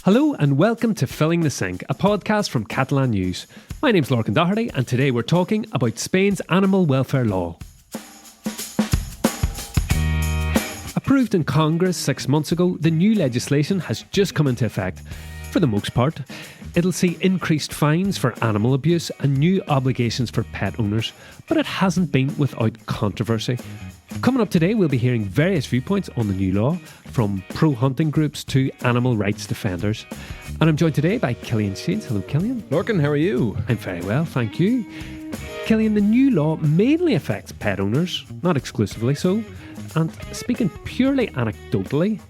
Hello and welcome to Filling the Sink, a podcast from Catalan News. My name's Lorcan Doherty and today we're talking about Spain's animal welfare law. Approved in Congress 6 months ago, the new legislation has just come into effect. For the most part, it'll see increased fines for animal abuse and new obligations for pet owners, but it hasn't been without controversy. Coming up today, we'll be hearing various viewpoints on the new law, from pro-hunting groups to animal rights defenders. And I'm joined today by Cillian. Hello, Cillian. Lorcan, how are you? I'm very well, thank you. Cillian, the new law mainly affects pet owners, not exclusively so. And speaking purely anecdotally,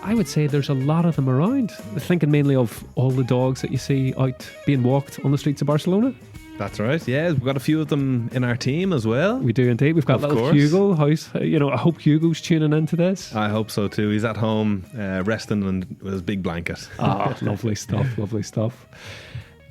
I would say there's a lot of them around. Thinking mainly of all the dogs that you see out being walked on the streets of Barcelona. That's right, yeah. We've got a few of them in our team as well. We do indeed. We've got little Hugo. I hope Hugo's tuning into this. I hope so too. He's at home resting with his big blanket. Lovely stuff, lovely stuff.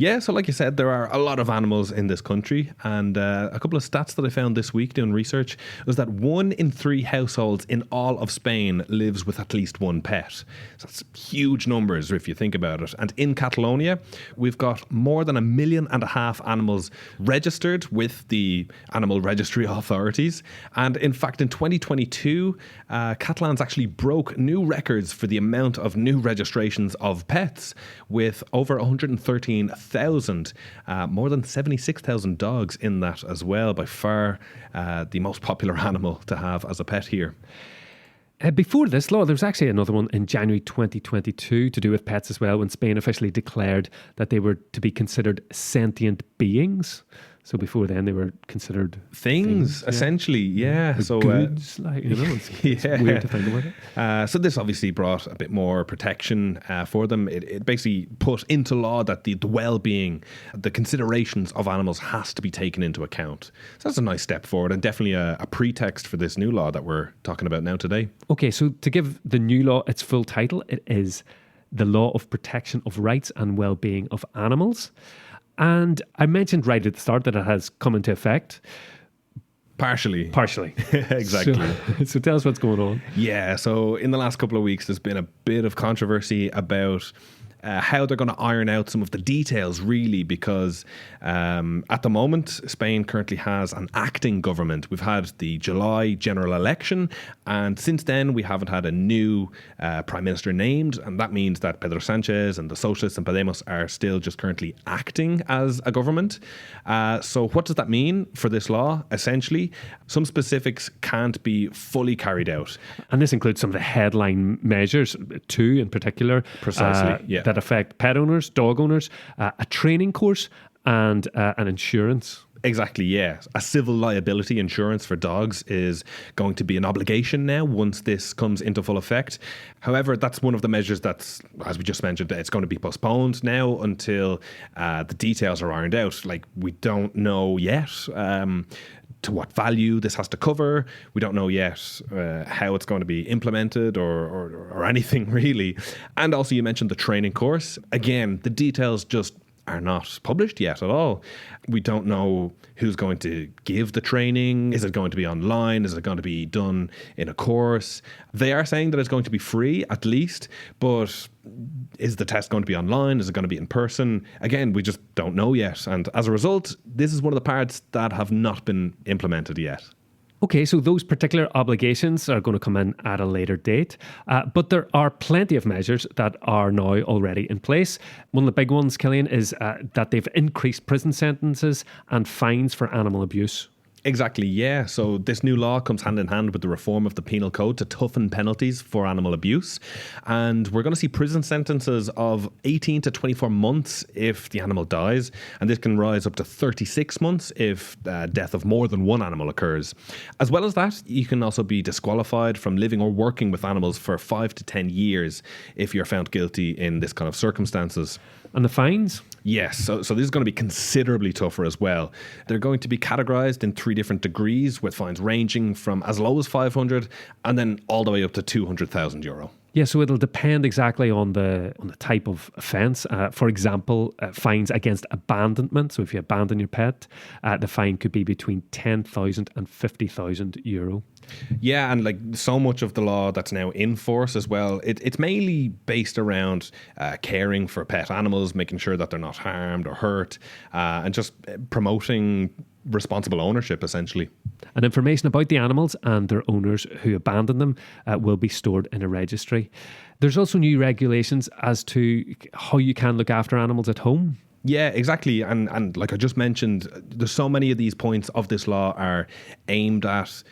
Yeah, so like you said, there are a lot of animals in this country, and a couple of stats that I found this week doing research was that 1 in 3 households in all of Spain lives with at least one pet. So that's huge numbers if you think about it. And in Catalonia, we've got more than 1.5 million animals registered with the animal registry authorities. And in fact, in 2022, Catalans actually broke new records for the amount of new registrations of pets, with over 113,000, more than 76,000 dogs in that as well. By far the most popular animal to have as a pet here. Before this law, there was actually another one in January 2022 to do with pets as well, when Spain officially declared that they were to be considered sentient beings. So before then, they were considered things essentially, yeah. So goods, it's weird to think about it. So this obviously brought a bit more protection for them. It basically put into law that the well-being, the considerations of animals has to be taken into account. So that's a nice step forward, and definitely a pretext for this new law that we're talking about now today. Okay, so to give the new law its full title, it is the Law of Protection of Rights and Well-being of Animals. And I mentioned right at the start that it has come into effect. Partially. Exactly. So tell us what's going on. Yeah, so in the last couple of weeks, there's been a bit of controversy about how they're going to iron out some of the details, really, because at the moment, Spain currently has an acting government. We've had the July general election, and since then, we haven't had a new prime minister named, and that means that Pedro Sánchez and the Socialists and Podemos are still just currently acting as a government. So what does that mean for this law? Essentially, some specifics can't be fully carried out. And this includes some of the headline measures, 2 in particular. Precisely, yeah. That affect pet owners, dog owners, a training course and an insurance. Exactly, yeah. A civil liability insurance for dogs is going to be an obligation now once this comes into full effect. However, that's one of the measures that's, as we just mentioned, it's going to be postponed now until the details are ironed out. Like, we don't know yet to what value this has to cover. We don't know yet how it's going to be implemented or anything really. And also you mentioned the training course. Again, the details just are not published yet at all. We don't know who's going to give the training. Is it going to be online? Is it going to be done in a course? They are saying that it's going to be free at least, but is the test going to be online? Is it going to be in person? Again, we just don't know yet. And as a result, this is one of the parts that have not been implemented yet. Okay, so those particular obligations are going to come in at a later date, but there are plenty of measures that are now already in place. One of the big ones, Cillian, is that they've increased prison sentences and fines for animal abuse. Exactly, yeah. So this new law comes hand in hand with the reform of the penal code to toughen penalties for animal abuse. And we're going to see prison sentences of 18 to 24 months if the animal dies. And this can rise up to 36 months if death of more than one animal occurs. As well as that, you can also be disqualified from living or working with animals for 5 to 10 years if you're found guilty in this kind of circumstances. And the fines? Yes, so this is going to be considerably tougher as well. They're going to be categorised in 3 different degrees, with fines ranging from as low as 500 and then all the way up to €200,000. Yeah, so it'll depend exactly on the type of offence. For example, fines against abandonment. So if you abandon your pet, the fine could be between 10,000 and 50,000 euro. Yeah, and like so much of the law that's now in force as well, it's mainly based around caring for pet animals, making sure that they're not harmed or hurt, and just promoting responsible ownership, essentially. And information about the animals and their owners who abandon them will be stored in a registry. There's also new regulations as to how you can look after animals at home. Yeah, exactly. And like I just mentioned, there's so many of these points of this law are aimed at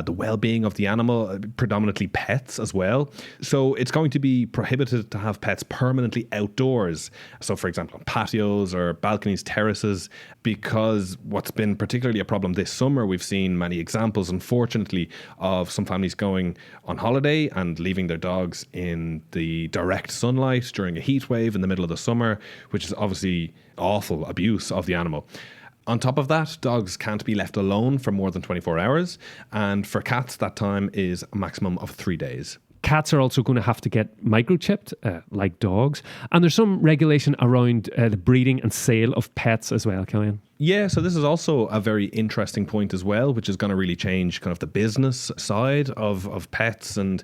the well-being of the animal, predominantly pets as well. So it's going to be prohibited to have pets permanently outdoors. So for example, on patios or balconies, terraces, because what's been particularly a problem this summer, we've seen many examples, unfortunately, of some families going on holiday and leaving their dogs in the direct sunlight during a heat wave in the middle of the summer, which is obviously awful abuse of the animal. On top of that, dogs can't be left alone for more than 24 hours. And for cats, that time is a maximum of 3 days. Cats are also going to have to get microchipped, like dogs. And there's some regulation around the breeding and sale of pets as well, Cillian. Yeah, so this is also a very interesting point as well, which is going to really change kind of the business side of pets and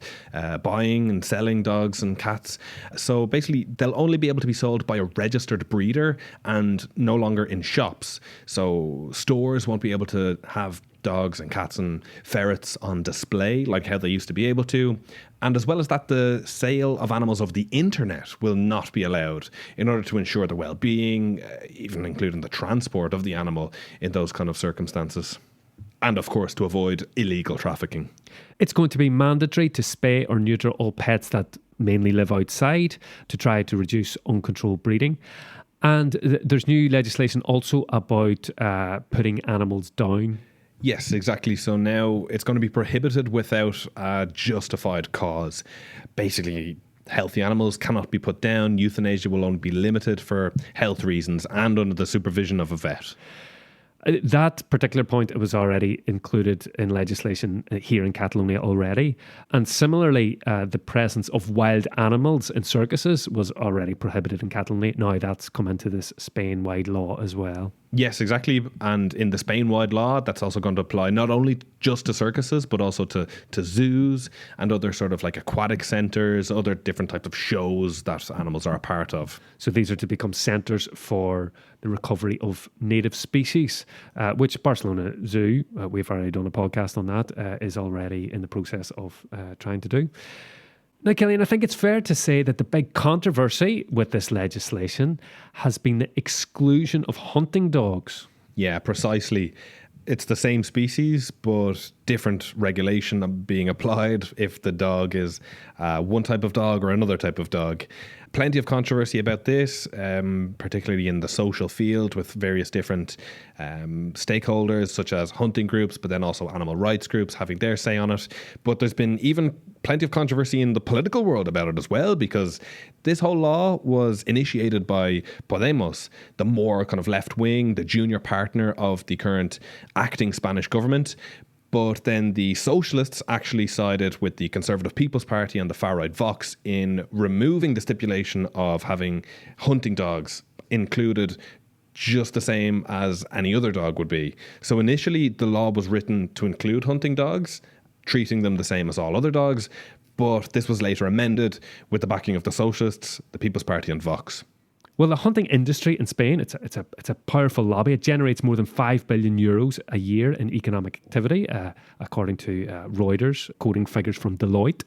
buying and selling dogs and cats. So basically, they'll only be able to be sold by a registered breeder and no longer in shops. So stores won't be able to have dogs and cats and ferrets on display like how they used to be able to. And as well as that, the sale of animals over the internet will not be allowed in order to ensure their well-being, even including the transport of the animal in those kind of circumstances. And of course, to avoid illegal trafficking. It's going to be mandatory to spay or neuter all pets that mainly live outside to try to reduce uncontrolled breeding. And there's new legislation also about putting animals down. Yes, exactly. So now it's going to be prohibited without a justified cause. Basically, healthy animals cannot be put down. Euthanasia will only be limited for health reasons and under the supervision of a vet. That particular point was already included in legislation here in Catalonia already. And similarly, the presence of wild animals in circuses was already prohibited in Catalonia. Now that's come into this Spain-wide law as well. Yes, exactly. And in the Spain-wide law, that's also going to apply not only just to circuses, but also to zoos and other sort of like aquatic centres, other different types of shows that animals are a part of. So these are to become centres for the recovery of native species, which Barcelona Zoo, we've already done a podcast on that, is already in the process of trying to do. Now, Cillian, I think it's fair to say that the big controversy with this legislation has been the exclusion of hunting dogs. Yeah, precisely. It's the same species, but different regulation being applied if the dog is one type of dog or another type of dog. Plenty of controversy about this, particularly in the social field with various different stakeholders such as hunting groups, but then also animal rights groups having their say on it. But there's been even plenty of controversy in the political world about it as well, because this whole law was initiated by Podemos, the more kind of left wing, the junior partner of the current acting Spanish government. But then the socialists actually sided with the Conservative People's Party and the far-right Vox in removing the stipulation of having hunting dogs included just the same as any other dog would be. So initially, the law was written to include hunting dogs, treating them the same as all other dogs. But this was later amended with the backing of the socialists, the People's Party and Vox. Well, the hunting industry in Spain, it's a powerful lobby. It generates more than 5 billion euros a year in economic activity, according to Reuters, quoting figures from Deloitte.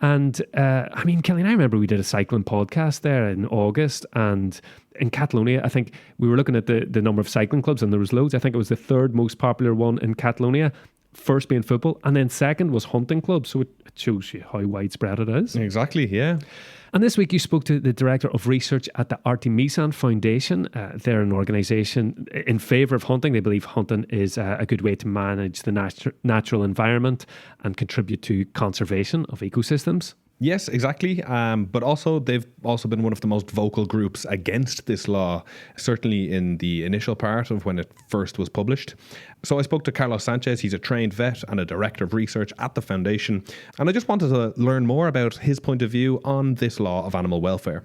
And I mean, Cillian, I remember we did a cycling podcast there in August, and in Catalonia, I think we were looking at the number of cycling clubs, and there was loads. I think it was the third most popular one in Catalonia, first being football, and then second was hunting clubs. So it shows you how widespread it is. Exactly, yeah. And this week you spoke to the Director of Research at the Artemisan Foundation. They're an organisation in favour of hunting. They believe hunting is a good way to manage the natural environment and contribute to conservation of ecosystems. Yes, exactly. But also, they've also been one of the most vocal groups against this law, certainly in the initial part of when it first was published. So I spoke to Carlos Sánchez. He's a trained vet and a director of research at the Foundation. And I just wanted to learn more about his point of view on this law of animal welfare.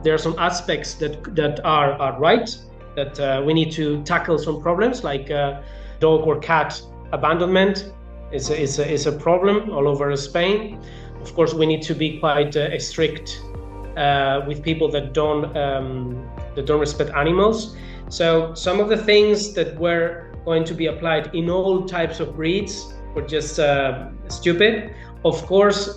There are some aspects that are right, that we need to tackle some problems like dog or cat abandonment is a problem all over Spain. Of course, we need to be quite strict with people that don't respect animals. So some of the things that were going to be applied in all types of breeds were just stupid. Of course,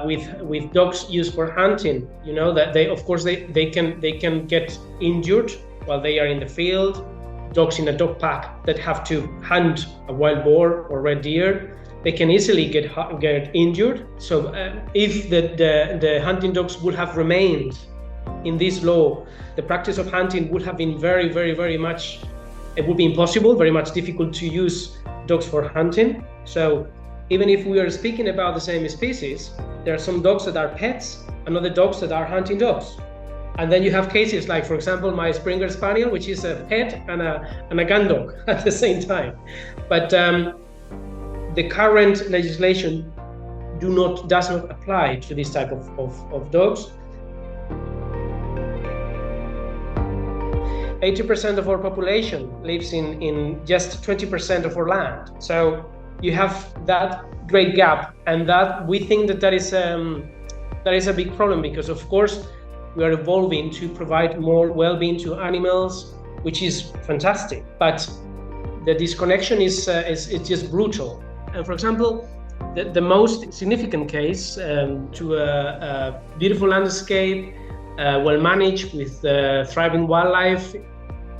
with dogs used for hunting, that they can get injured while they are in the field. Dogs in a dog pack that have to hunt a wild boar or red deer, they can easily get injured. So if the hunting dogs would have remained in this law, the practice of hunting would have been very, very, very much, it would be impossible, very much difficult to use dogs for hunting. So even if we are speaking about the same species, there are some dogs that are pets and other dogs that are hunting dogs. And then you have cases like, for example, my Springer Spaniel, which is a pet and a gun dog at the same time. But the current legislation does not apply to this type of dogs. 80% of our population lives in just 20% of our land. So you have that great gap, and that we think that is a big problem, because of course we are evolving to provide more well-being to animals, which is fantastic. But the disconnection is just brutal. And for example, the most significant case to a beautiful landscape, well managed with thriving wildlife,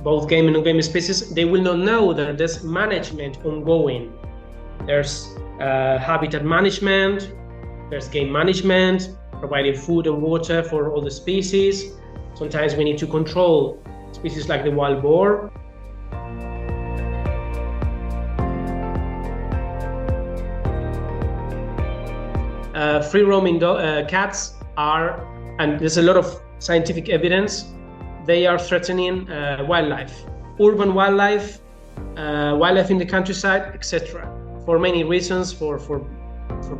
both game and non-game species, they will not know that there's management ongoing. There's habitat management, there's game management, providing food and water for all the species. Sometimes we need to control species like the wild boar. Free-roaming cats are, and there's a lot of scientific evidence, they are threatening wildlife, urban wildlife, wildlife in the countryside, etc. For many reasons, for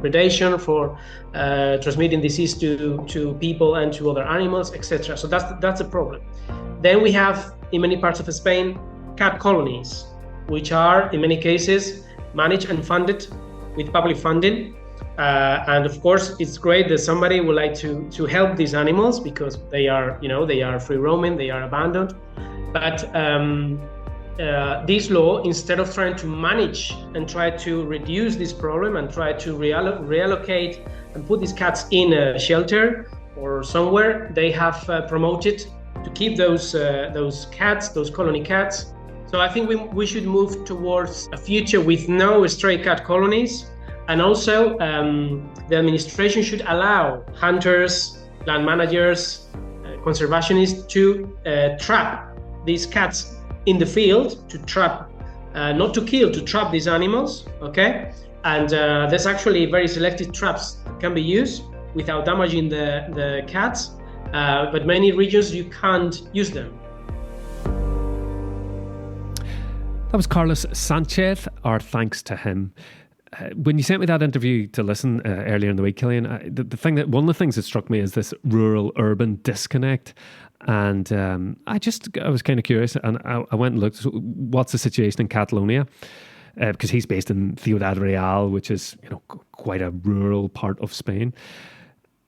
predation, for transmitting disease to people and to other animals, etc. So that's a problem. Then we have, in many parts of Spain, cat colonies, which are in many cases managed and funded with public funding. And of course, it's great that somebody would like to help these animals because they are free roaming, they are abandoned. But this law, instead of trying to manage and try to reduce this problem and try to reallocate and put these cats in a shelter or somewhere, they have promoted to keep those cats, those colony cats. So I think we should move towards a future with no stray cat colonies. And also, the administration should allow hunters, land managers, conservationists to trap these cats in the field, to trap, not to kill, to trap these animals, okay? And there's actually very selective traps that can be used without damaging the cats, but many regions you can't use them. That was Carlos Sánchez. Our thanks to him. When you sent me that interview to listen earlier in the week, Cillian, one of the things that struck me is this rural-urban disconnect. And I was kind of curious, and I went and looked, what's the situation in Catalonia? Because he's based in Ciudad Real, which is quite a rural part of Spain.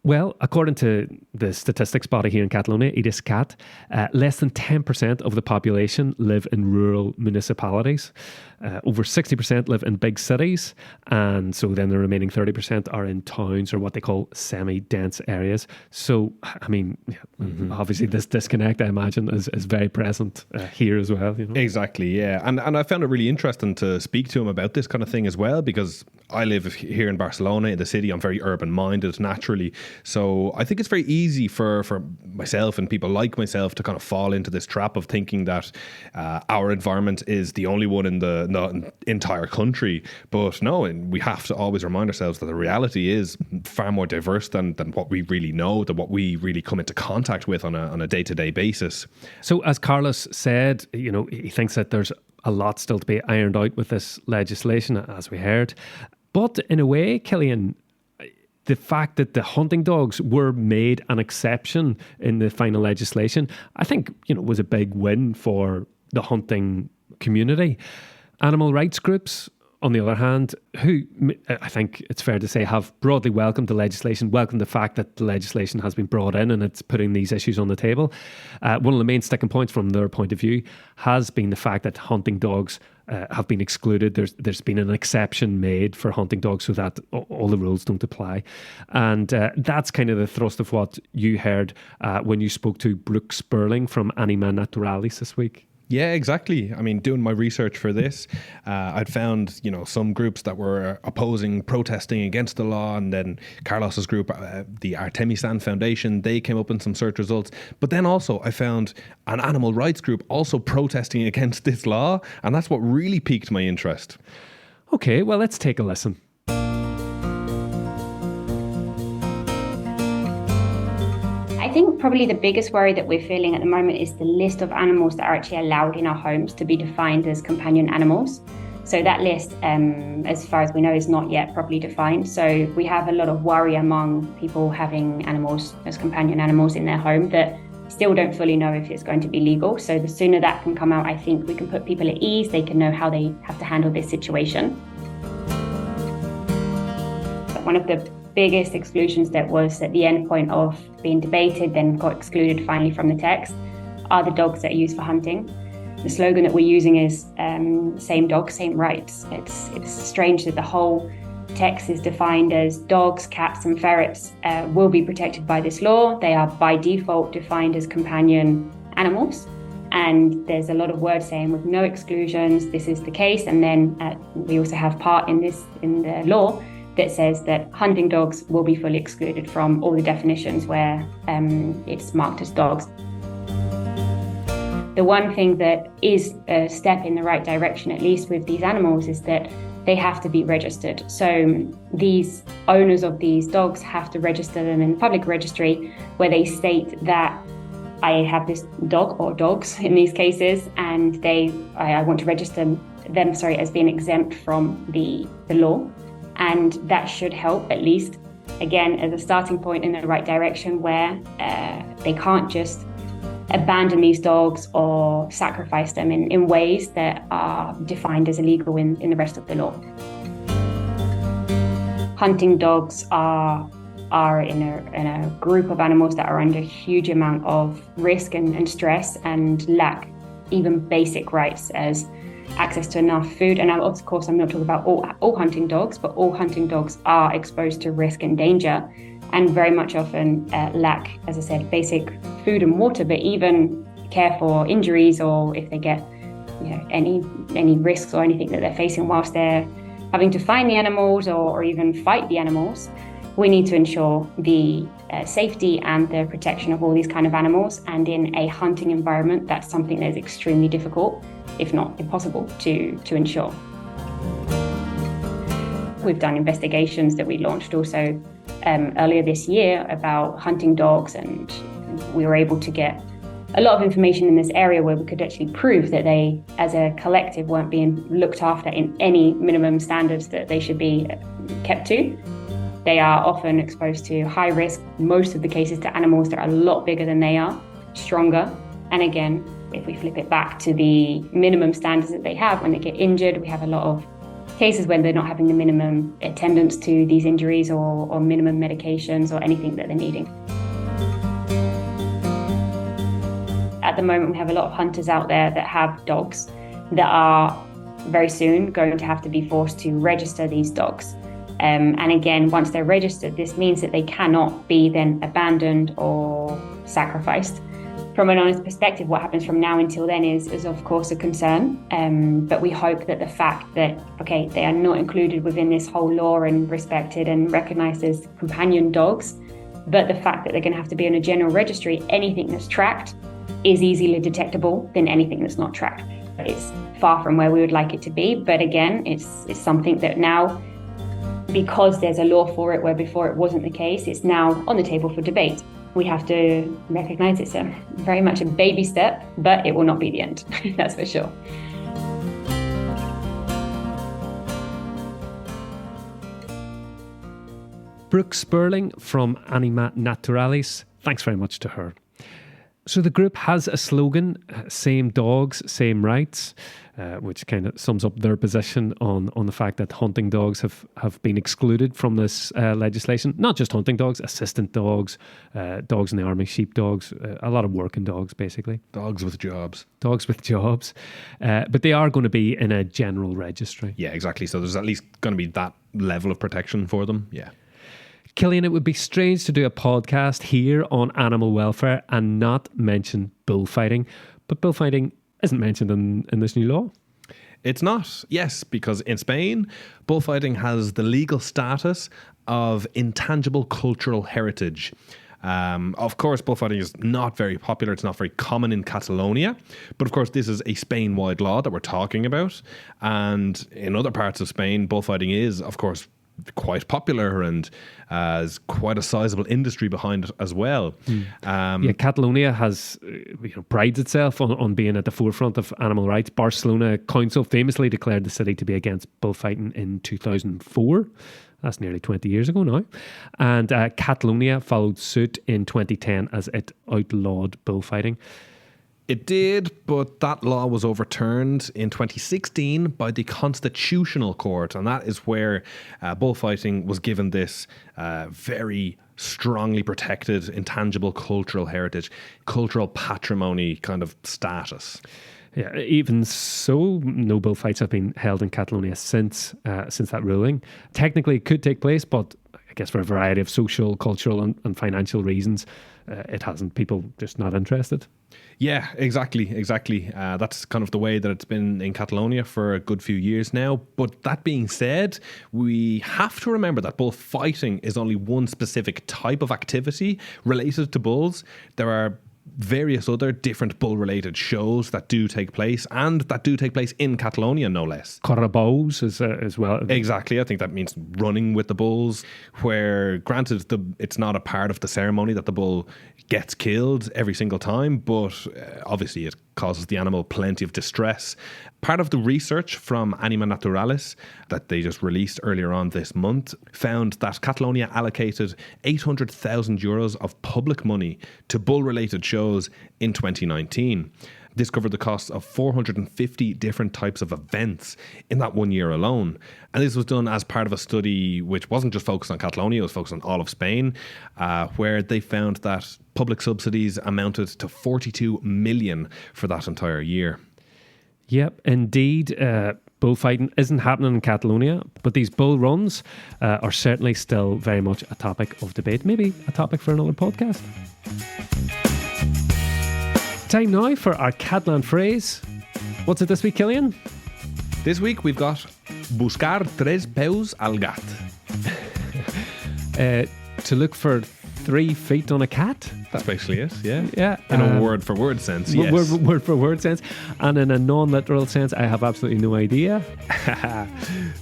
Well, according to the statistics body here in Catalonia, IDISCAT, less than 10% of the population live in rural municipalities. Over 60% live in big cities. And so then the remaining 30% are in towns or what they call semi-dense areas. So, I mean, obviously this disconnect, I imagine, is very present here as well. Exactly, yeah. And I found it really interesting to speak to him about this kind of thing as well, because I live here in Barcelona, in the city. I'm very urban-minded naturally. So I think it's very easy for myself and people like myself to kind of fall into this trap of thinking that our environment is the only one in the entire country. But no, and we have to always remind ourselves that the reality is far more diverse than what we really know, than what we really come into contact with on a day-to-day basis. So as Carlos said, he thinks that there's a lot still to be ironed out with this legislation, as we heard. But in a way, Cillian, the fact that the hunting dogs were made an exception in the final legislation, I think, was a big win for the hunting community. Animal rights groups, on the other hand, who I think it's fair to say have broadly welcomed the legislation, welcomed the fact that the legislation has been brought in and it's putting these issues on the table. One of the main sticking points from their point of view has been the fact that hunting dogs have been excluded. There's been an exception made for hunting dogs so that all the rules don't apply. And that's kind of the thrust of what you heard when you spoke to Brooke Spurling from AnimaNaturalis this week. Yeah, exactly. I mean, doing my research for this, I'd found, some groups that were protesting against the law, and then Carlos's group, the Artemisan Foundation, they came up in some search results. But then also I found an animal rights group also protesting against this law, and that's what really piqued my interest. Okay, well, let's take a listen. I think probably the biggest worry that we're feeling at the moment is the list of animals that are actually allowed in our homes to be defined as companion animals. So that list, as far as we know, is not yet properly defined. So we have a lot of worry among people having animals as companion animals in their home that still don't fully know if it's going to be legal. So the sooner that can come out, I think we can put people at ease. They can know how they have to handle this situation. But one of the biggest exclusions that was at the end point of being debated, then got excluded finally from the text, are the dogs that are used for hunting. The slogan that we're using is same dog, same rights. It's strange that the whole text is defined as dogs, cats and ferrets will be protected by this law. They are by default defined as companion animals. And there's a lot of words saying with no exclusions, this is the case. And then we also have part in the law that says that hunting dogs will be fully excluded from all the definitions where it's marked as dogs. The one thing that is a step in the right direction, at least with these animals, is that they have to be registered. So these owners of these dogs have to register them in public registry where they state that I have this dog or dogs in these cases, and I want to register them as being exempt from the law. And that should help, at least, again, as a starting point in the right direction where they can't just abandon these dogs or sacrifice them in ways that are defined as illegal in the rest of the law. Hunting dogs are in a group of animals that are under a huge amount of risk and stress and lack even basic rights as access to enough food. And of course, I'm not talking about all hunting dogs, but all hunting dogs are exposed to risk and danger and very much often lack, as I said, basic food and water, but even care for injuries or if they get any risks or anything that they're facing whilst they're having to find the animals or even fight the animals. We need to ensure the safety and the protection of all these kind of animals. And in a hunting environment, that's something that is extremely difficult, if not impossible, to ensure. We've done investigations that we launched also earlier this year about hunting dogs, and we were able to get a lot of information in this area where we could actually prove that they, as a collective, weren't being looked after in any minimum standards that they should be kept to. They are often exposed to high risk, most of the cases to animals that are a lot bigger than they are, stronger. And again, if we flip it back to the minimum standards that they have when they get injured, we have a lot of cases where they're not having the minimum attendance to these injuries or minimum medications or anything that they're needing. At the moment, we have a lot of hunters out there that have dogs that are very soon going to have to be forced to register these dogs. And again, once they're registered, this means that they cannot be then abandoned or sacrificed. from an honest perspective, what happens from now until then is of course a concern. But we hope that the fact that, okay, they are not included within this whole law and respected and recognised as companion dogs, but the fact that they're going to have to be on a general registry, anything that's tracked is easily detectable than anything that's not tracked. It's far from where we would like it to be, but again, it's something that now, because there's a law for it where before it wasn't the case, it's now on the table for debate. We have to recognise it's very much a baby step, but it will not be the end, that's for sure. Brooke Spurling from AnimaNaturalis, thanks very much to her. So the group has a slogan, same dogs, same rights, which kind of sums up their position on the fact that hunting dogs have been excluded from this legislation. Not just hunting dogs, assistant dogs, dogs in the army, sheepdogs, a lot of working dogs, basically. Dogs with jobs. Dogs with jobs. But they are going to be in a general registry. Yeah, exactly. So there's at least going to be that level of protection for them. Yeah. Cillian, it would be strange to do a podcast here on animal welfare and not mention bullfighting. But bullfighting isn't mentioned in this new law. It's not, yes, because in Spain, bullfighting has the legal status of intangible cultural heritage. Of course, bullfighting is not very popular. It's not very common in Catalonia. But of course, this is a Spain-wide law that we're talking about. And in other parts of Spain, bullfighting is, of course, quite popular and has quite a sizable industry behind it as well. Catalonia has prides itself on being at the forefront of animal rights. Barcelona Council famously declared the city to be against bullfighting in 2004. That's nearly 20 years ago now. And Catalonia followed suit in 2010 as it outlawed bullfighting. It did, but that law was overturned in 2016 by the Constitutional Court, and that is where bullfighting was given this very strongly protected, intangible cultural heritage, cultural patrimony kind of status. Yeah, even so, no bullfights have been held in Catalonia since that ruling. Technically, it could take place, but I guess for a variety of social, cultural and financial reasons, it hasn't. People just not interested. Yeah, exactly. That's kind of the way that it's been in Catalonia for a good few years now. But that being said, we have to remember that bullfighting is only one specific type of activity related to bulls. There are various other different bull-related shows that do take place, and that do take place in Catalonia, no less. Corribols as well. Exactly. I think that means running with the bulls, where granted it's not a part of the ceremony that the bull gets killed every single time, but obviously it causes the animal plenty of distress. Part of the research from AnimaNaturalis that they just released earlier on this month found that Catalonia allocated €800,000 of public money to bull-related shows in 2019. This covered the costs of 450 different types of events in that 1 year alone. And this was done as part of a study which wasn't just focused on Catalonia, it was focused on all of Spain, where they found that public subsidies amounted to 42 million for that entire year. Yep, indeed. Bullfighting isn't happening in Catalonia, but these bull runs are certainly still very much a topic of debate. Maybe a topic for another podcast. Time now for our Catalan phrase. What's it this week, Cillian? This week we've got buscar tres peus al gat. To look for 3 feet on a cat. That's basically it, yeah. Yeah. In a word-for-word sense, yes. Word-for-word sense. And in a non-literal sense, I have absolutely no idea.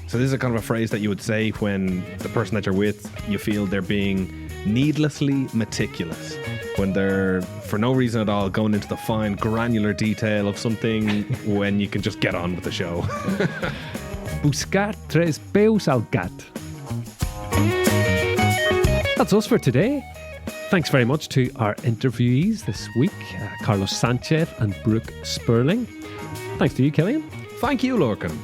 So this is a kind of a phrase that you would say when the person that you're with, you feel they're being needlessly meticulous. When they're, for no reason at all, going into the fine, granular detail of something when you can just get on with the show. Buscar tres peus al gat. That's us for today. Thanks very much to our interviewees this week, Carlos Sánchez and Brooke Spurling. Thanks to you, Cillian. Thank you, Lorcan.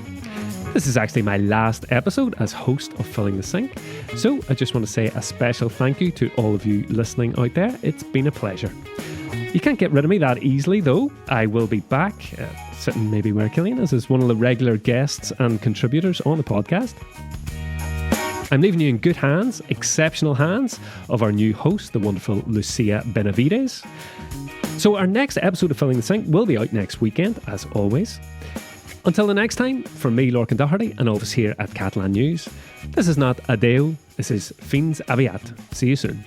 This is actually my last episode as host of Filling the Sink. So I just want to say a special thank you to all of you listening out there. It's been a pleasure. You can't get rid of me that easily, though. I will be back, sitting maybe where Cillian is, as one of the regular guests and contributors on the podcast. I'm leaving you in good hands, exceptional hands, of our new host, the wonderful Lucia Benavides. So our next episode of Filling the Sink will be out next weekend, as always. Until the next time, from me, Lorcan Doherty, and all of us here at Catalan News, this is not adeu, this is fins aviat. See you soon.